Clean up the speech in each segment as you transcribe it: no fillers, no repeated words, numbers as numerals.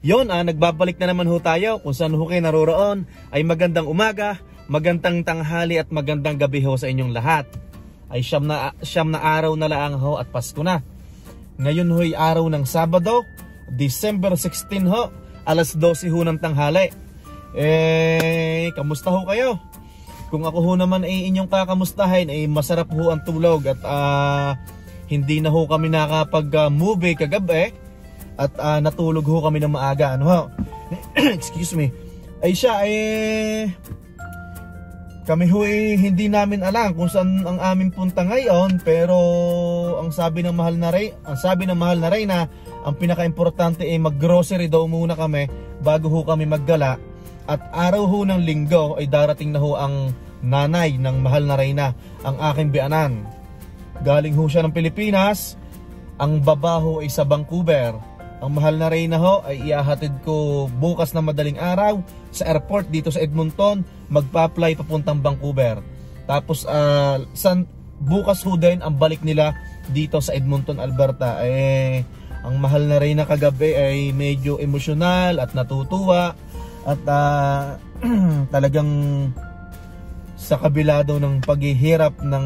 Yon, nagbabalik na naman ho tayo kung saan ho kayo naroroon. Ay magandang umaga, magandang tanghali at magandang gabi ho sa inyong lahat. Ay siyam na araw na lang ho at Pasko na. Ngayon ho ay araw ng Sabado, December 16 ho, alas 12 ho ng tanghali. Kamusta ho kayo? Kung ako ho naman ay inyong kakamustahin, ay masarap ho ang tulog at hindi na ho kami nakapag-movie kagabi. At natulog ho kami ng maaga. Ano ho? Excuse me. Ay siya kami ho hindi namin alam kung saan ang aming punta ngayon, pero ang sabi ng mahal na Reyna, ang pinaka-importante ay mag-grocery daw muna kami bago ho kami maggala. At araw ho ng Linggo ay darating na ho ang nanay ng mahal na Reyna, ang aking bianan. Galing ho siya ng Pilipinas. Ang babaho ay sa Vancouver. Ang mahal na Reyna ho ay iahatid ko bukas na madaling araw sa airport dito sa Edmonton. Magpa-fly papuntang Vancouver. Tapos bukas ho din ang balik nila dito sa Edmonton, Alberta. Ang mahal na Reyna kagabi ay medyo emosyonal at natutuwa. At talagang sa kabila daw ng paghihirap ng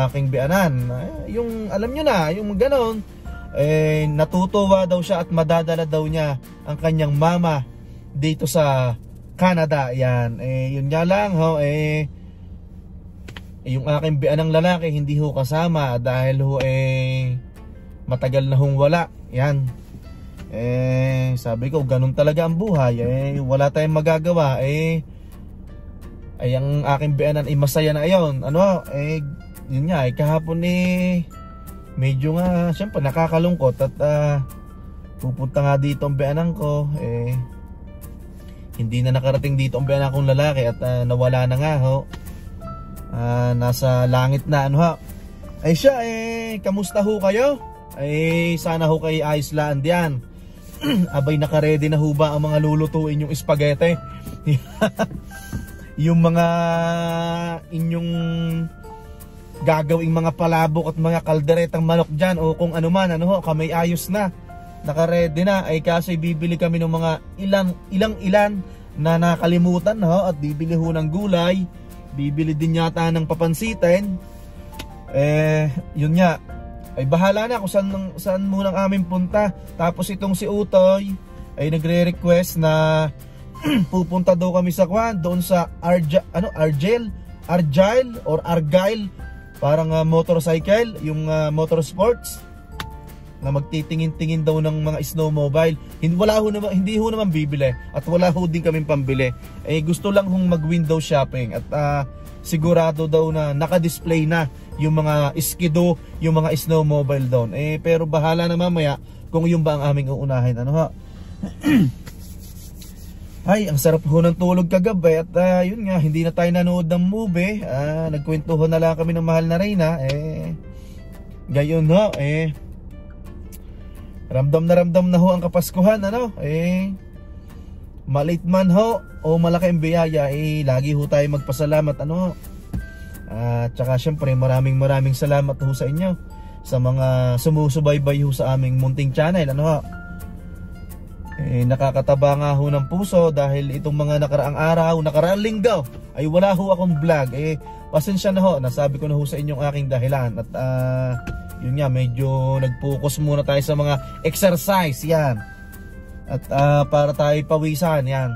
aking bianan, yung alam nyo na, yung ganon, natutuwa daw siya at madadala daw niya ang kanyang mama dito sa Canada. Yan, yun nga lang ho, yung aking bianang lalaki hindi ho kasama dahil ho matagal na hong wala. Yan, sabi ko ganun talaga ang buhay, wala tayong magagawa. Ay ang aking bianan ay masaya na ayon. Yun nga, kahapon medyo nga syempre nakakalungkot at pupunta nga dito ang bianan ko, hindi na nakarating dito ang bianan kong lalaki at nawala na nga ho. Nasa langit na ho. Ay siya, kamusta ho kayo? Sana ho kayo ayos laan diyan. Abay, naka-ready na ho ba ang mga lulutuin yung spaghetti? Yung mga inyong gagawing mga palabok at mga kalderetang manok dyan o kung ano man, kami ayos na, naka-ready na. Kasi bibili kami ng mga ilang na nakalimutan at bibili ho ng gulay, bibili din yata ng papansitin. Yun nga, ay bahala na kung saan munang aming punta. Tapos itong si Utoy ay nagre-request na pupunta daw kami sa doon sa Argyle or Argyle, parang motorcycle, yung motorsports na magtitingin-tingin daw ng mga snowmobile. Hindi ho naman bibili at wala ho din kaming pambili. Gusto lang hong mag-window shopping at sigurado daw na naka-display na yung mga skido, yung mga snowmobile doon. Pero bahala na mamaya kung yung ba ang aming uunahin. Ay, ang sarap ho ng tulog kagabi at yun nga, hindi na tayo nanood ng movie. Nagkwentuhan na lang kami ng mahal na Reyna. Gayon ho, ramdam na ho ang Kapaskuhan, maliit man ho o malaki ang biyaya, lagi ho tayo magpasalamat, tsaka syempre maraming salamat ho sa inyo, sa mga sumusubaybay ho sa aming munting channel, nakakataba nga ho ng puso dahil itong mga nakaraang linggo ay wala ho akong vlog. Pasensya na ho, nasabi ko na ho sa inyong aking dahilan. At yun nga, medyo nag-focus muna tayo sa mga exercise, yan. At para tayo pawisan, yan.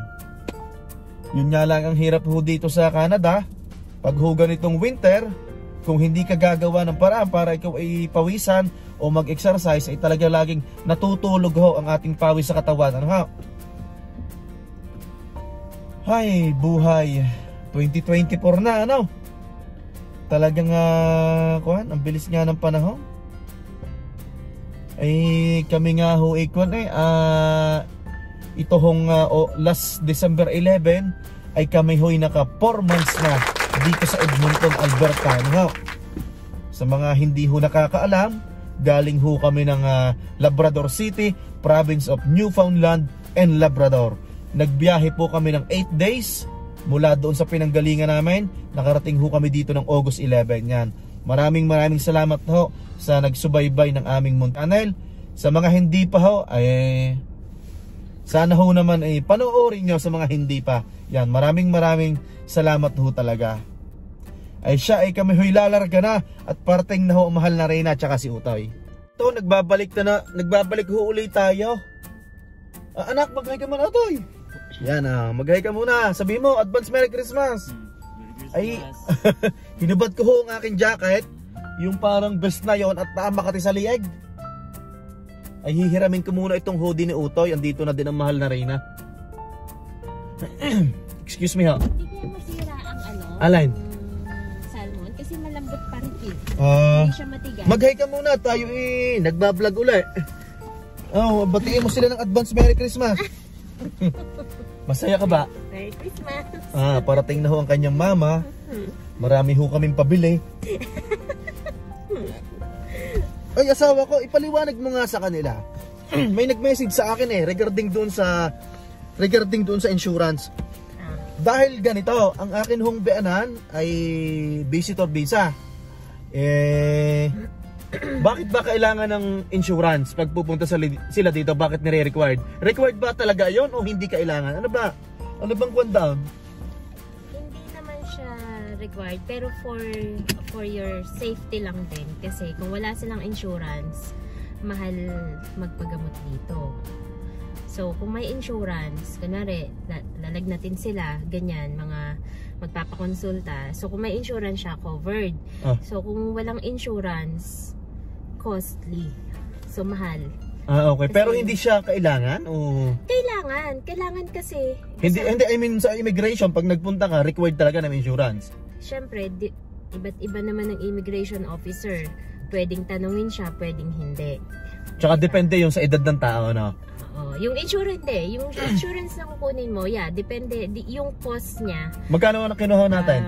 Yun nga lang ang hirap ho dito sa Canada. Pag ho ganitong winter, kung hindi ka gagawa ng paraan para ikaw ay pawisan o mag-exercise, ay talaga laging natutulog ho ang ating pawis sa katawan. Hay, buhay 2024 na, talagang ang bilis nga ng panahon. Kami nga ho ito hong last December 11 ay kami ho'y naka 4 months na dito sa Edmonton, Alberta. Sa mga hindi ho nakakaalam, galing ho kami ng Labrador City, province of Newfoundland and Labrador. Nagbiyahe po kami ng 8 days mula doon sa pinanggalingan namin. Nakarating ho kami dito ng August 11. Yan. Maraming salamat ho sa nagsubaybay ng aming channel. Sa mga hindi pa ho, ay Sana ho naman ay panoorin nyo sa mga hindi pa. Yan, maraming salamat ho talaga. Ay siya ay kami ho'y lalarga na at parting na ho ang mahal na Reyna at saka si Utoy. Ito, nagbabalik ho ulit tayo. Anak, mag-hi ka muna, Utoy. Yan, mag-hi ka muna. Sabi mo, advance Merry Christmas. Ay, hinubad ko ho ang aking jacket. Yung parang best na yon at makati sa lieg. Ay hihiramin ko muna itong hoodie ni Utoy. Andito na din ang mahal na Reyna. Excuse me ha. Hindi ko masira ang Alin? salmon kasi malambot pa rin eh. Hindi siya matigas. Mag-hi ka muna. Tayo nagbablog uli. Oh, batiin mo sila ng advance Merry Christmas. Masaya ka ba? Merry Christmas. Parating na ho ang kanyang mama. Marami ho kaming pabili. Ay, asawa ko, ipaliwanag mo nga sa kanila. May nag-message sa akin regarding doon sa insurance. Dahil ganito, ang akin hong beanan ay visitor visa. Bakit ba kailangan ng insurance pag pupunta sila dito? Bakit nire-required? Required ba talaga 'yon o hindi kailangan? Ano ba? Ano bang countdown? Hindi naman siya required pero for your safety lang din kasi kung wala silang insurance, mahal magpagamot dito. So kung may insurance, kunwari lalagnatin sila, ganyan, mga magpapakonsulta. So kung may insurance siya, covered. So kung walang insurance, costly. So mahal. Okay. Pero hindi siya kailangan o Kailangan kasi. Hindi I mean sa immigration pag nagpunta ka, required talaga ng insurance. Siyempre, iba't iba naman ng immigration officer. Pwedeng tanungin siya, pwedeng hindi. Tsaka depende yung sa edad ng tao, no? Yung insurance yung insurance na kukunin mo, depende yung cost niya. Magkano ang kinuha natin?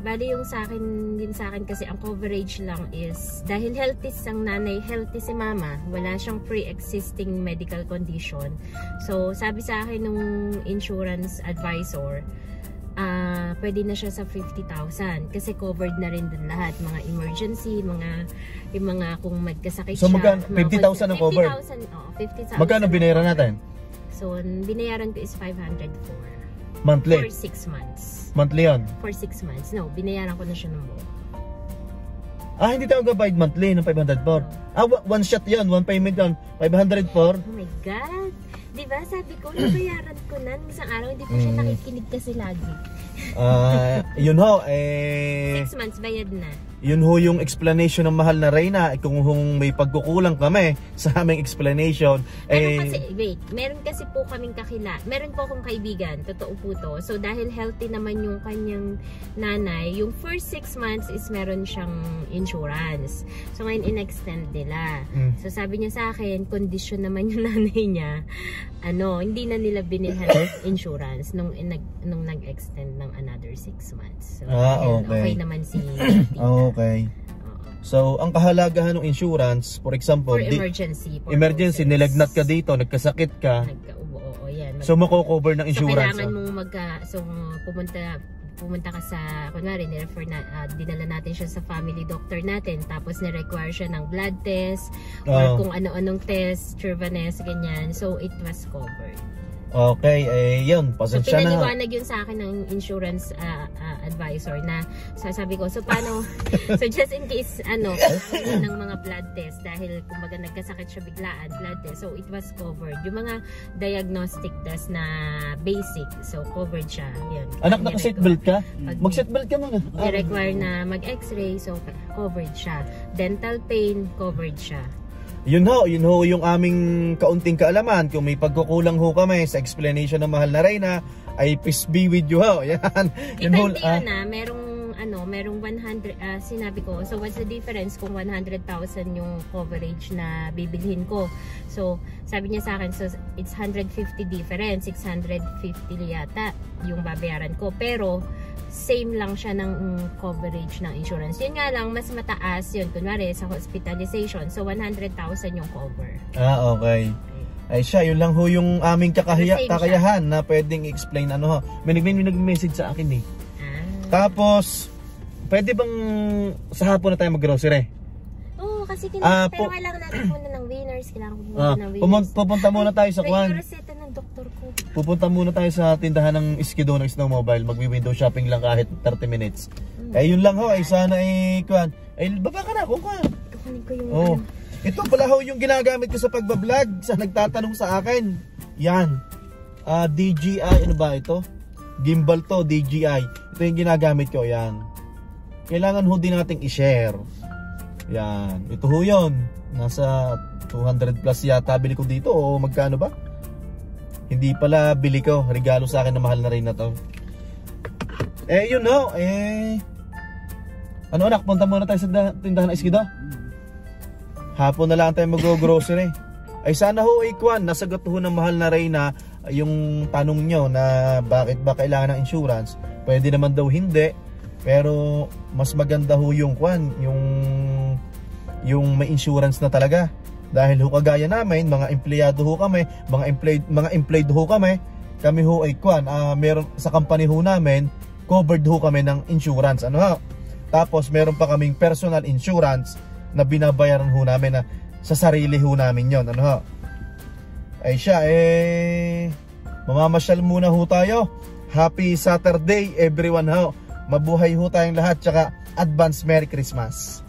Bali yung sa akin kasi ang coverage lang is dahil healthy ang nanay, healthy si mama, wala siyang pre-existing medical condition. So sabi sa akin nung insurance advisor, pwede na siya sa 50,000 kasi covered na rin dun lahat, mga emergency, yung mga kung magkasakit siya. So magkano 50,000 ang covered? 50,000. Magkano binayaran natin? So binayaran ko is 504. Monthly? For 6 months. Monthly yun? For 6 months. No, binayaran ko na siya ng buo. Hindi tayo gabayad monthly ng 504. One shot yun, one payment yun, 504. Oh my God! Diba sabi ko, nabayaran ko na isang araw, hindi ko siya nakikinig kasi lagi. Yun ho, 6 months bayad na. Yun ho yung explanation ng mahal na Reyna. Kung may pagkukulang kami sa aming explanation. Meron kasi po kaming meron po akong kaibigan, totoo po to. So dahil healthy naman yung kanyang nanay, yung first 6 months is meron siyang insurance. So ngayon in-extend nila. So sabi niya sa akin, condition naman yung nanay niya. Hindi na nila binilhan insurance nung nag-extend ng another 6 months. So okay naman si Okay. So, ang kahalagahan ng insurance, for example, for emergency, nilagnat ka dito, nagkasakit ka. Yan. So, mako-cover ng insurance. So, kailangan mong pumunta ka sa, kunwari, dinala natin siya sa family doctor natin, tapos ni-require siya ng blood test, or kung ano-anong test, Chirvanes, ganyan. So, it was covered. Okay, yun, pasensya na. So pinaliwanag yun sa akin ng insurance advisor na sabi ko, so paano, so just in case, kailangan ng mga blood test dahil kumbaga nagkasakit siya biglaan, blood test, so it was covered. Yung mga diagnostic test na basic, so covered siya. Yun. Anak, naka-seatbelt ka? Mag-seatbelt ka muna. I-require na mag-x-ray, so covered siya. Dental pain, covered siya. Yun ho yung aming kaunting kaalaman. Kung may pagkukulang ho kami sa explanation ng mahal na Reyna, ay peace be with you ho. Yan. Depende merong 100, sinabi ko, so what's the difference kung 100,000 yung coverage na bibilhin ko? So sabi niya sa akin, so it's 150 difference, 650 yata yung babayaran ko, pero same lang siya ng coverage ng insurance. Yun nga lang, mas mataas yun, kunwari sa hospitalization, so 100,000 yung cover. Okay. Ay siya, yun lang ho yung aming kakayahan na pwedeng explain. May nag-message sa akin Tapos pwede bang sa hapon na tayo mag-grocery? Oo, kasi pero kailangan natin muna ng winners. Kailangan ko muna ng winners. Pupunta muna tayo sa kwan. May reseta ng pupunta muna tayo sa tindahan ng Iskido ng Snowmobile. Magwi-window shopping lang kahit 30 minutes. Eh yun lang ho, ay sana ay kuan. Ay baba ka na kung kuan. Kukunin ko yung Oh. Ito pala ho yung ginagamit ko sa pagbablog. Sa nagtatanong sa akin. Yan. DJI, ano ba ito? Gimbal to, DJI. Ito yung ginagamit ko, yan. Kailangan ho din nating i-share. Yan. Ito ho yun. Nasa 200 plus yata bili ko dito o magkano ba? Hindi pala bili ko. Regalo sa akin na mahal na rin na to. Eh yun ho. Ano anak, punta muna tayo sa tindahan ng Iskido. Hapon na lang tayo mag-grocery. Ay sana ho ikwan, nasagot ho ng mahal na Reyna yung tanong nyo na bakit ba kailangan ng insurance. Pwede naman daw hindi, pero mas maganda ho yung kwan, yung may insurance na talaga. Dahil ho kagaya namin, mga empleyado ho kami, mga employed ho kami ho ay kwan, meron sa company ho namin, covered ho kami ng insurance. Ano ho? Tapos meron pa kaming personal insurance na binabayaran ho namin na sa sarili ho namin yon. Ano ho? Ay siya, mamamasyal muna ho tayo. Happy Saturday everyone ho. Mabuhay ho tayong lahat, tsaka advance Merry Christmas.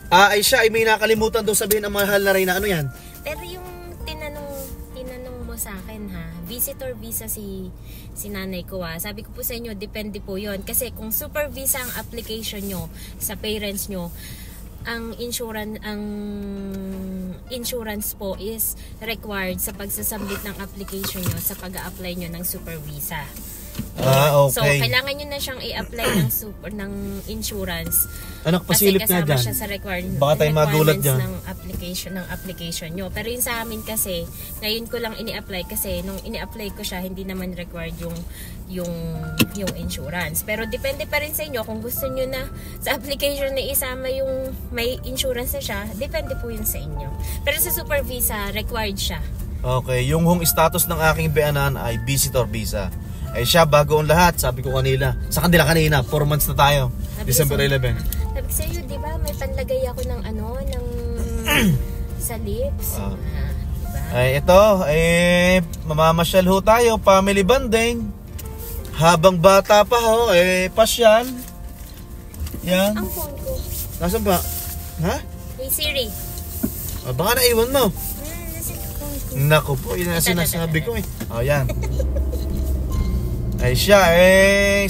Ay siya, ay may nakalimutan daw sabihin ang mahal na Reyna. Ano yan? Pero yung tinanong mo sa akin ha, visitor visa si nanay ko ha. Sabi ko po sa inyo, depende po yon. Kasi kung super visa ang application nyo sa parents nyo, ang insurance po is required sa pagsasubmit ng application nyo sa pag-a-apply nyo ng super visa. Okay. So kailangan nyo na siyang i-apply ng insurance. Anak, pasilip kasi na kasama dyan. siya sa Baka tayo magulat dyan. ng application nyo. Pero yun sa amin kasi, ngayon ko lang ini-apply kasi nung ini-apply ko siya, hindi naman required yung insurance. Pero depende pa rin sa inyo kung gusto nyo na sa application na isama yung may insurance na siya, depende po yun sa inyo. Pero sa super visa, required siya. Okay, yung home status ng aking beanan ay visitor visa. Ay siya, bago ang lahat, sabi ko sa kanila kanina, 4 months na tayo. December 11. Sabi ko sa'yo, di ba, may panlagay ako ng sa lips. Diba? Ay ito, mamamasyal ho tayo, family bonding. Habang bata pa ho, pasyal. Yan. Ang phone ko. Nasaan ba? Ha? Hey Siri. Baka naiwan mo. Nasa phone ko. Naku po, yun ang sinasabi ko yan. Ay siya,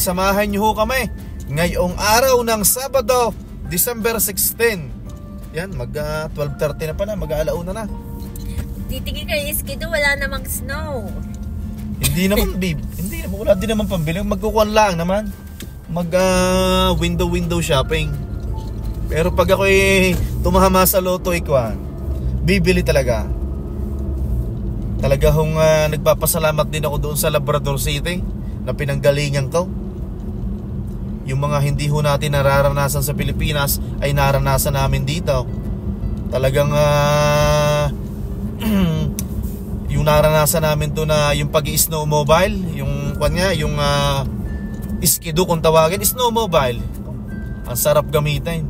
samahan niyo ho kami ngayong araw ng Sabado, December 16. Yan, mag 12:30 na pala, mag-aalauna na. Titigil kayo Iskido, wala namang snow. Hindi naman, babe. Wala din naman pambili. Magkukuhan lang naman. Window shopping. Pero pag ako tumahama sa loto, bibili talaga. Talaga hong nagpapasalamat din ako doon sa Labrador City na pinanggalingan ko. Yung mga hindi ho natin nararanasan sa Pilipinas ay naranasan namin dito. Talagang yung naranasan namin doon na yung pag-i-snowmobile, yung Iskido kung tawagin, snowmobile. Ang sarap gamitin.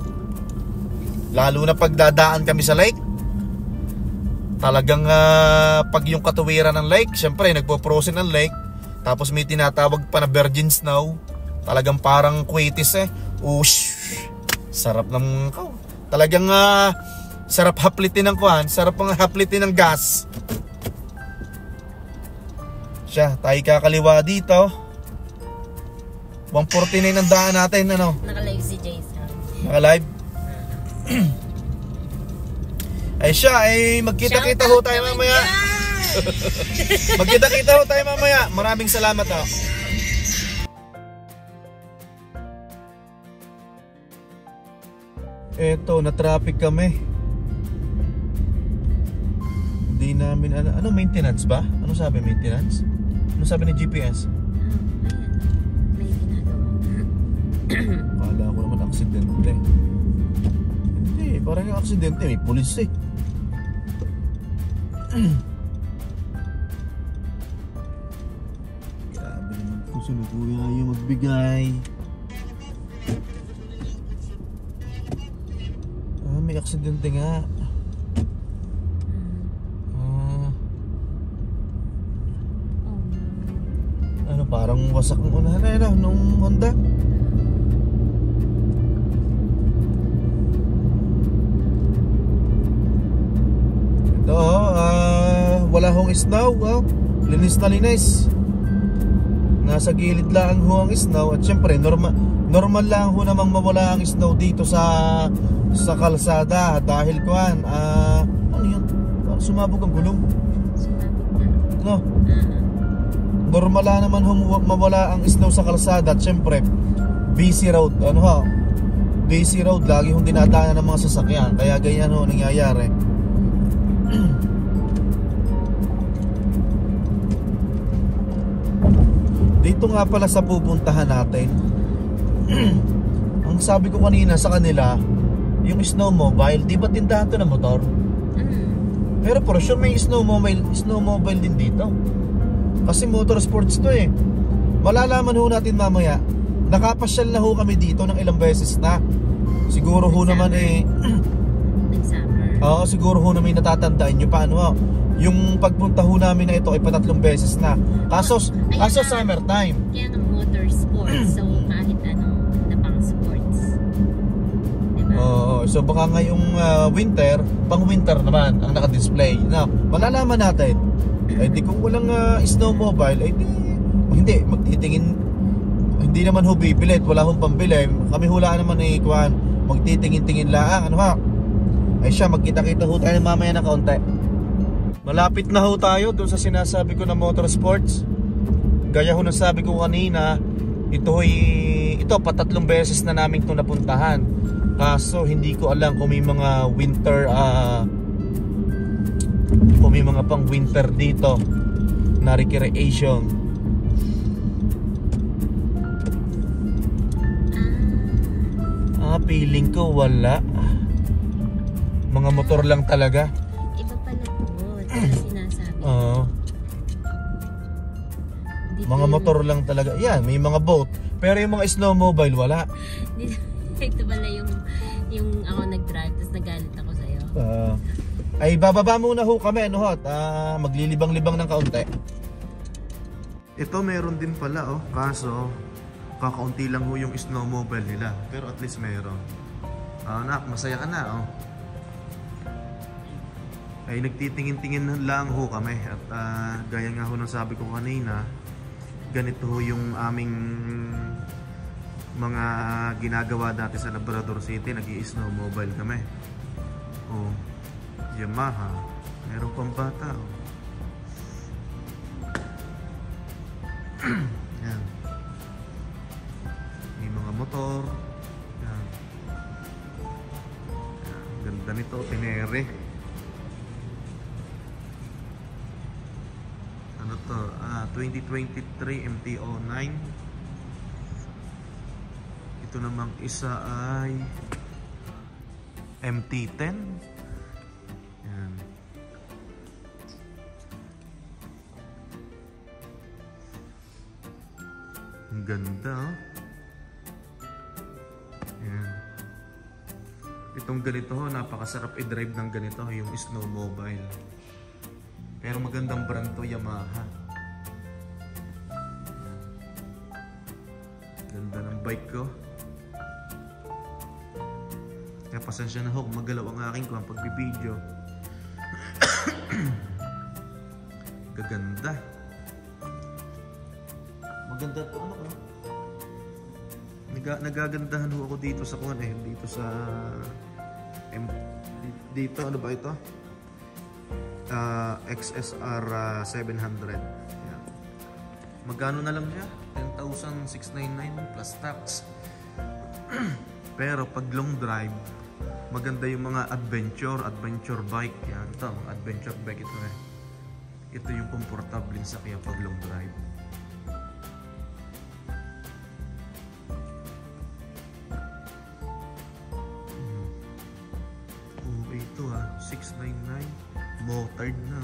Lalo na pag dadaan kami sa lake. Talagang pag yung katuwiran ng lake, syempre nagpo-frozen ng lake. Tapos may tinatawag pa na virgin snow. Talagang parang kwitis Ush! Sarap ng talagang sarap haplitin ng sarap pang haplitin ng gas. Siya, tayo kakaliwa dito. 149 ang daan natin, ano? Naka-live si Jason. Naka-live? Ay siya, magkita-kita ho tayo mamaya. Magkita-kita ho tayo mamaya. Maraming salamat ho. Eto, na-traffic kami. Hindi namin ano maintenance ba? Ano sabi maintenance? Ano sabi ni GPS? May ginagawa. Kala ko naman aksidente. Hindi, parang yung aksidente may pulis Grabe naman kung sino kuya yung magbigay. May aksidente nga. Bumagsak ang unahan na yun nung Honda. Ito wala hong snow. Linis na linis. Nasa gilid lang ho ang snow. At syempre normal lang ho namang mawala ang snow dito sa kalsada. Dahil kuan ano yun? Sumabog ang gulong. No? Normal lang naman mawala ang snow sa kalsada. At syempre busy road. Busy road. Lagi hong dinadaanan ng mga sasakyan. Kaya ganyan ho nangyayari. Dito nga pala sa pupuntahan natin. Ang sabi ko kanina sa kanila, yung snowmobile, di ba tindahan to ng motor? Pero for sure may snowmobile din dito. Kasi motorsports to eh. Malalaman ho natin mamaya. Nakapasyal na ho kami dito ng ilang beses na. Siguro ho naman oo, siguro ho naman natatandaan nyo paano yung pagpunta ho namin na ito ay patatlong beses na. Kaso summertime. Kaya ng motorsports. So kahit na pang sports. Diba? Oo, so baka ngayong winter, pang winter naman ang naka-display. Now, malalaman natin. Eh di kung walang snowmobile, eh hindi magtitingin. Hindi naman ho bibilit, wala hong pambili. Kami hula naman kuan, magtitingin-tingin lang. Ay siya, magkita-kita ho tayo mamaya ng kaunti. Malapit na ho tayo dun sa sinasabi ko na motorsports. Gaya ho na sabi ko kanina, ito patatlong beses na namin itong napuntahan. Kaso hindi ko alam kung may mga winter kung may mga pang winter dito na recreation. Feeling ko wala. Mga motor lang talaga. Iba pala po, sinasabi. Mga motor lang talaga. Yan, may mga boat. Pero yung mga snowmobile, wala. Ito pala yung ako nag-drive, tapos nagalit ako sa'yo. Ay, bababa muna ho kami, maglilibang-libang ng kaunti. Ito meron din pala, kaso kakaunti lang ho yung snowmobile nila. Pero at least meron. Anak, masaya ka na, Ay, nagtitingin-tingin lang ho kami. At gaya nga ho ng sabi ko kanina, ganito ho yung aming mga ginagawa dati sa Labrador City. Nag-i-snowmobile kami. Yamaha. Meron pang bata, Yan. May mga motor. Yan. Ganda nito, Tenere. Ano to? 2023 MT-09. Ito namang isa ay MT-10. Yan. Ang ganda, Yan. Itong ganito, napakasarap i-drive ng ganito, yung snowmobile. Pero magandang brand to, Yamaha. Ganda ng bike ko. Kaya pasensya na ho kung magalaw ang aking pagbibideo. Gaganda. Maganda to, nagagandahan ho ako dito sa dito sa dito, ano ba ito? XSR 700. Yan. Magkano na lang siya? 10,699 plus tax. Pero pag long drive, maganda yung mga adventure bike. Yan, ito, adventure bike ito Ito yung comfortable sa kaya pag long drive. Ito 699 motored na.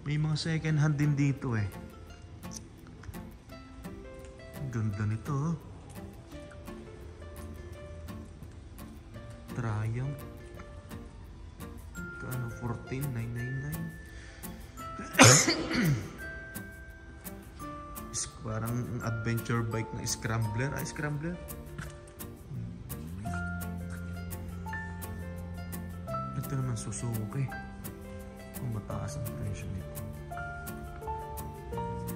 May mga second hand din dito to. Triumph. Kano? 14,999. Parang adventure bike na scrambler. Ay, scrambler. Ito naman Suzuki. Kung mataas ang presyo nito.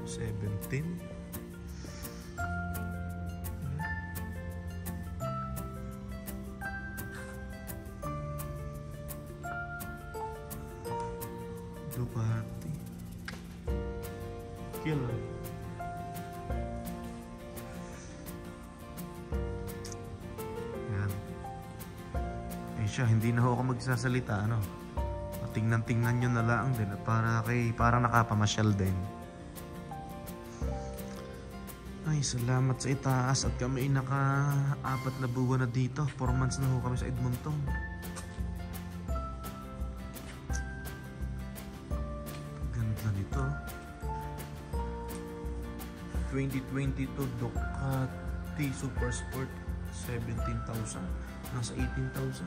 17. Ducati. Killer. Yan. Eh siya, hindi na ako magsasalita, ano. Tingnan-tingnan nyo na lang din. Parang nakapamasyal din. Ay, salamat sa itaas. At kami naka-4 na buwan na dito. 4 months na ho kami sa Edmonton. Ganda nito. 2022 Ducati Super Sport. 17,000. Nasa 18,000.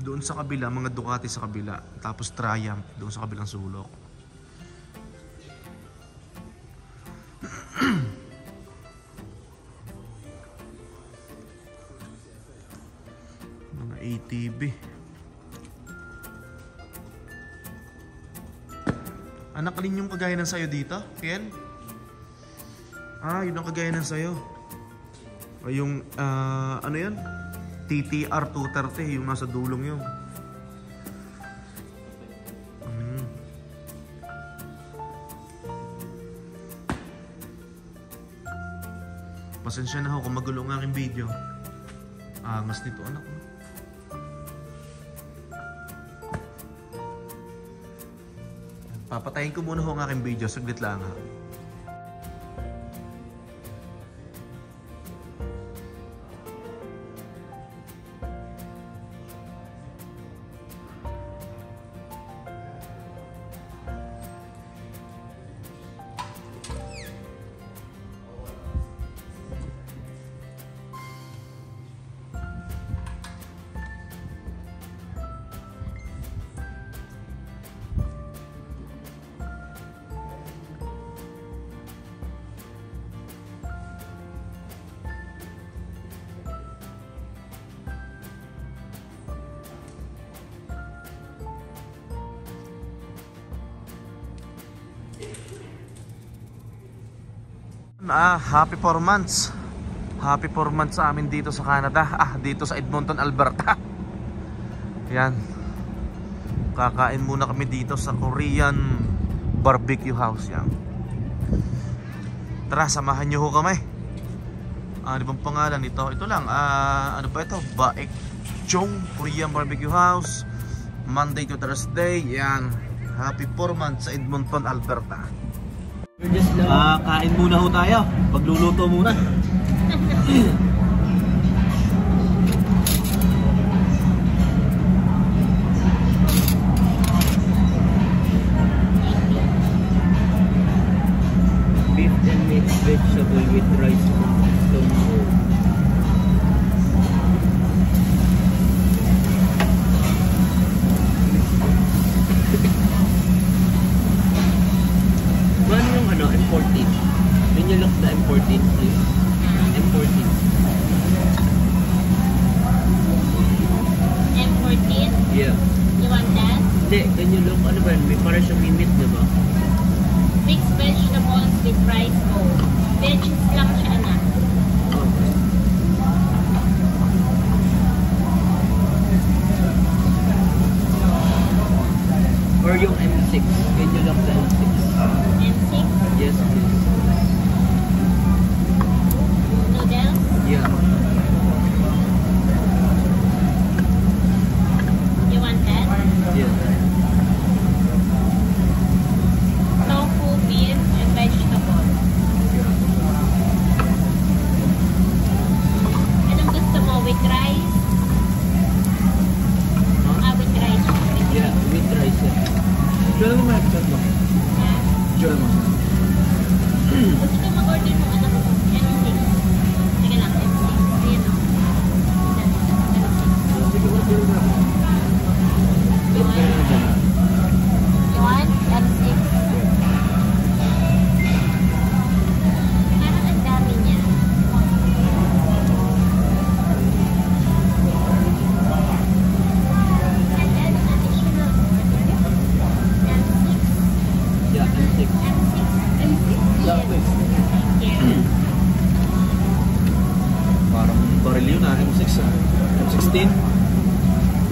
Doon sa kabila, mga Ducati sa kabila. Tapos Triumph doon sa kabilang sulok. Mga ATV. Anak, alin yung kagaya ng sayo dito, Ken? Ah, yun ang kagaya ng sayo. O yung, ano yan? TTR 230, yung nasa dulong yun. Pasensya na ako kung magulo ang aking video. Angas nito, anak ko. Papatayin ko muna ho ang aking video, saglit lang ha. Happy 4 months. Happy 4 months sa amin dito sa Canada. Dito sa Edmonton, Alberta. Yan. Kakain muna kami dito sa Korean barbecue house. Yan. Tara, samahan nyo ho kami. Ano bang pangalan nito? Ito lang. Ano ba ito? Baek Chong Korean barbecue house. Monday to Thursday. Yan. Happy 4 months sa Edmonton, Alberta. Kain muna ho tayo. Pagluluto muna. Beef and mixed vegetable with rice stone bowl. M14. Can you look the M14 please? M14. M14? Yeah. You want that? Hindi, can you look, ano ba, may para siyang mimit, diba? Mixed vegetables with rice bowl. Veggies lang siya na. Okay. Or yung M6. Can you look the M6? M6? Yes, please. Noodles? Yeah. You want that? Yeah. Tofu, beef, and vegetables. Anong gusto mo? With rice?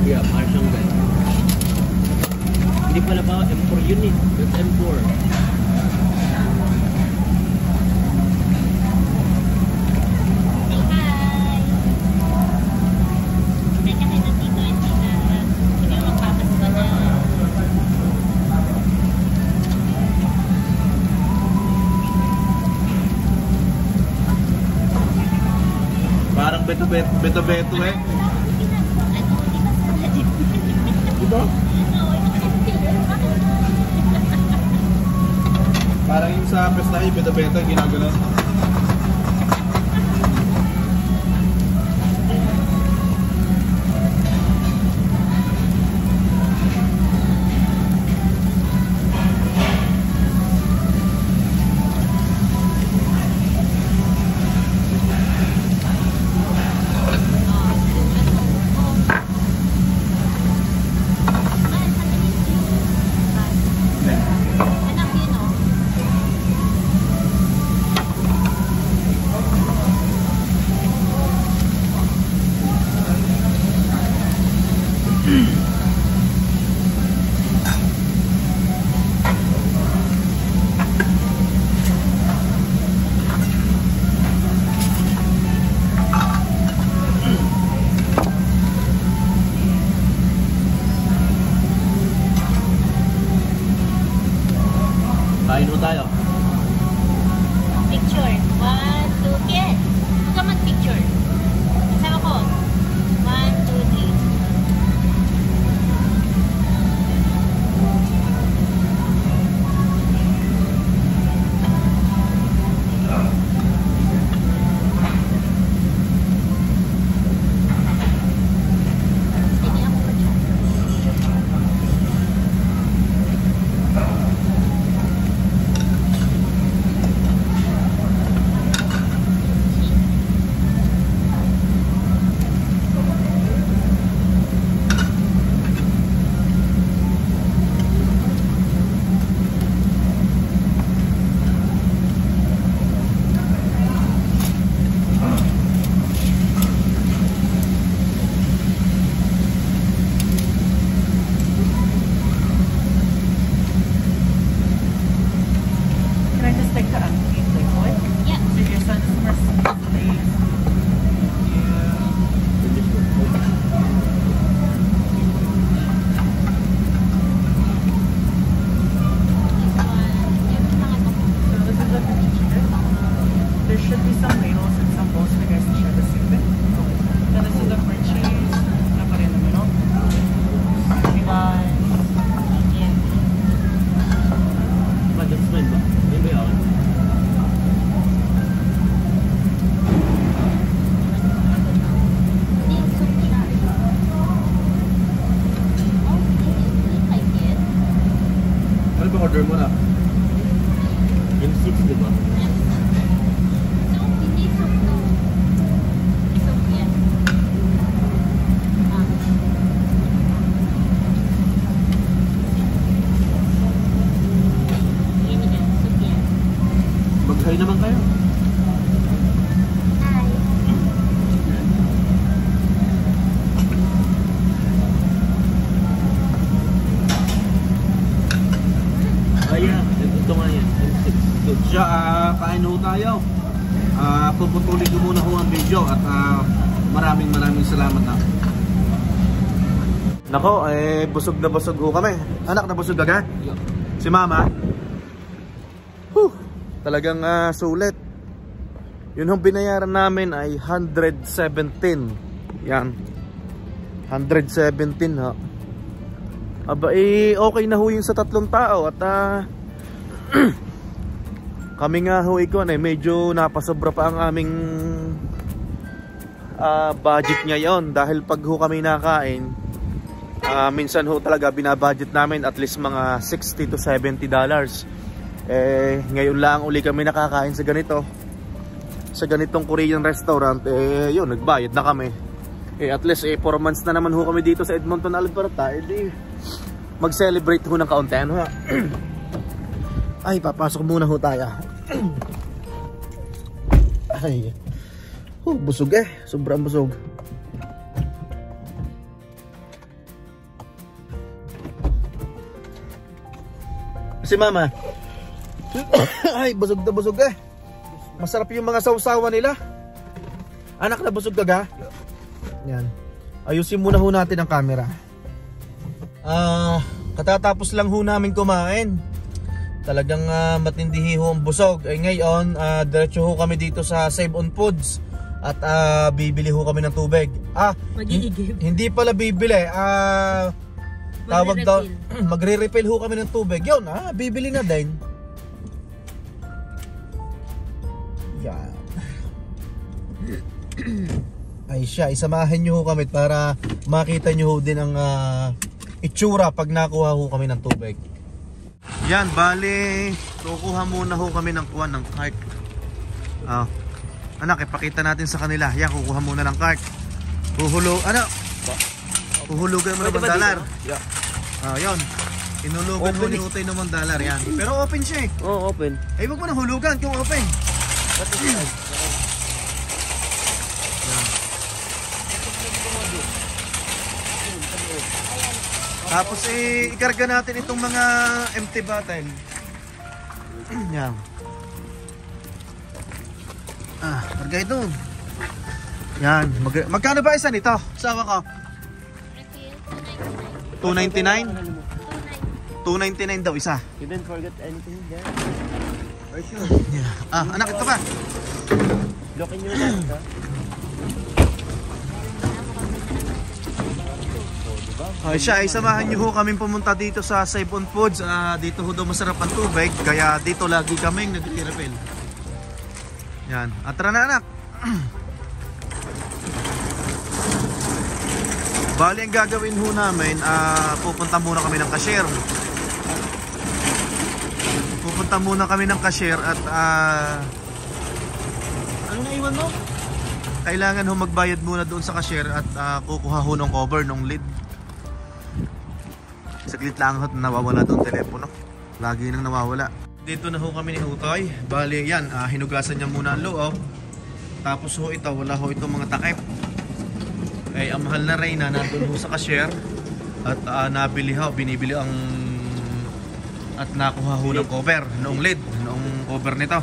Yeah, parang siyang ganun. Hindi pala ba M4 yun eh. That's M4. Parang beto-beto eh. Diba? Parang yung sa pesta yung beto-beto ginagano. Kain mo tayo. Picture. 1, 2, get. Huwag ka mag-picture. Sama ko. 1, 2, 3. Sige ako pa dyan. Can I just take the empty liquid? Yeah. So your son is more please. So this is the picture. There should be some ladles and some bowls for you guys to share the soup in. And this is the for cheese. I put it in the middle. Thank you guys. Thank you. Ba, that's mine ba? May ba yun? Hindi, soup siya. Oh, this is like it. Ano ba order mo na? M6 diba? Soup, hindi soup to. Soup yan. Ah. Yan yan, soup yan. Mag-hi naman kayo. Hi. Ah, yeah. Ito nga yan. M6. Good siya, kain ho tayo. Puputuloy ko muna ho ang video at maraming salamat na. Nako, busog na busog ho kami. Anak, na busog ka? Yeah. Si mama? Talagang sulit. Yun ang binayaran namin ay 117. Yan. 117 ha. Aba okay na ho yung sa 3 tao at kami nga ho medyo napasobra pa ang aming budget ngayon dahil pag ho kami nakain minsan ho talaga binabudget namin at least mga $60 to $70. Ngayon lang uli kami nakakain sa ganito, sa ganitong Korean restaurant. Yun, nagbayad na kami. At least 4 months na naman ho kami dito sa Edmonton, Alberta. Mag-celebrate ho ng kaunti. Ano ha? Ay, papasok muna ho tayo. Ay, busog sobrang busog. Si Mama. Ay, busog na busog eh. Masarap yung mga sausawan nila. Anak, na busog ka ga? Yan. Ayusin muna ho natin ang camera. Katatapos lang ho namin kumain. Talagang matindi ho ang busog. Ay ngayon, diretso ho kami dito sa Save on Foods. At bibili ho kami ng tubig. Hindi pala bibili. Tawag daw, magre-refill ho kami ng tubig. Yun, bibili na din. Yan. Ay siya, isamahin nyo ho kami para makita nyo ho din ang itsura pag nakuha ho kami ng tubig. Yan, bali, kukuha muna ho kami ng kuha ng cart. Anak, ipakita natin sa kanila. Yan, kukuha muna ng cart. Huhulugan mo na $1. Yeah. Yun. Inulugan mo ni Utoy ng $1 yan. Pero open siya eh. Oo, open. Ay, wag mo na hulugan kung open. Tapos ikarga natin itong mga empty bottle. Yan. Karga ito. Yan. Magkano ba isa nito? Sawa ko. 299? 299 daw isa. You didn't forget anything there? Are you sure? Yeah. Anak, ito ba? Look in your left, ha? Siya, samahan nyo ho kaming pumunta dito sa Save on Foods. Dito ho daw masarap ang tubig, kaya dito lagi kaming nag-refill. Yan. Tara na, anak. Bali, ang gagawin ho namin, pupunta muna kami ng cashier. Pupunta muna kami ng cashier at ano na iwan mo? Kailangan ho magbayad muna doon sa cashier at kukuha ho ng cover ng lid. Saglit lang ho, nawawala doon telepono. Lagi nang nawawala. Dito na ho kami ni Utoy. Bali yan, hinugasan niya muna ang loob. Tapos ho ito, wala ho itong mga takip. Ay ang mahal na Reyna nandun ho sa cashier. At binibili ang at nakuha ho ng cover, noong lid, noong cover nito.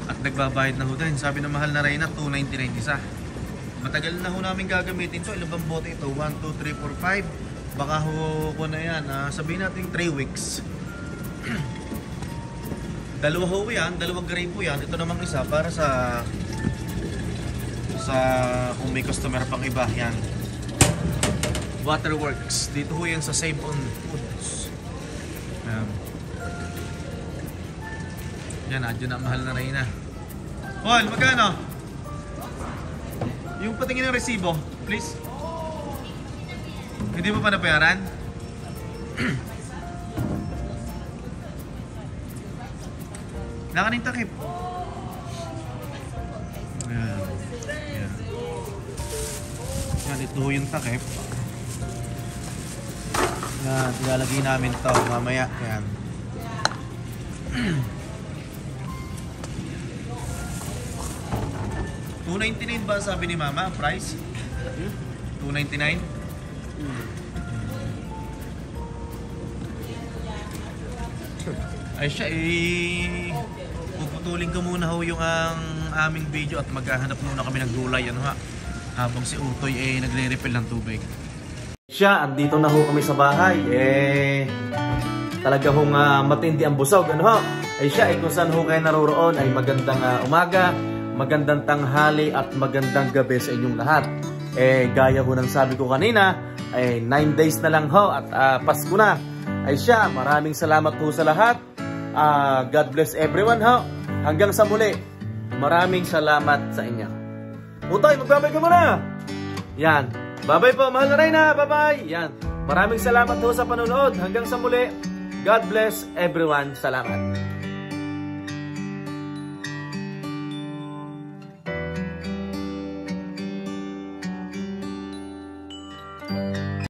At nagbabayad na ho din. Sabi ng mahal na Reyna, 299 isa. Matagal na ho namin gagamitin to. Ilang bang bote ito? 1, 2, 3, 4, 5. Baka ho na yan, sabihin natin 3 weeks. Dalawa ho yan, dalawang gray po yan. Ito namang isa para sa kung may customer pang iba. Yan, Waterworks. Dito ho yan sa Save on Foods. Yan, adyo na mahal na Reyna. Paul, magkano? Yung patingin ng resibo, please. Hindi mo pa nabayaran? Nakaning takip. Ayan. Ayan. Yan, ito yung takip. Yan, ilalagay namin ito mamaya. Yan. $299 ba sabi ni Mama? Price? $299? Ay siya, puputulin ko muna ho yung aming video at maghahanap muna kami ng gulay, ano ha, habang si Utoy nagre-refill ng tubig. Siya, andito na ho kami sa bahay. Talaga hong matindi ang busog, ano ho. Ay siya, kung saan ho kayo naroroon ay magandang umaga, magandang tanghali at magandang gabi sa inyong lahat. Gaya ho ng sabi ko kanina, 9 days na lang ho at Pasko na. Ay siya, maraming salamat po sa lahat. God bless everyone ho. Hanggang sa muli, maraming salamat sa inyo. Utoy, magbabay ka muna. Yan, bye-bye po, mahal na Reyna, bye-bye. Yan, maraming salamat po sa panonood. Hanggang sa muli, God bless everyone. Salamat.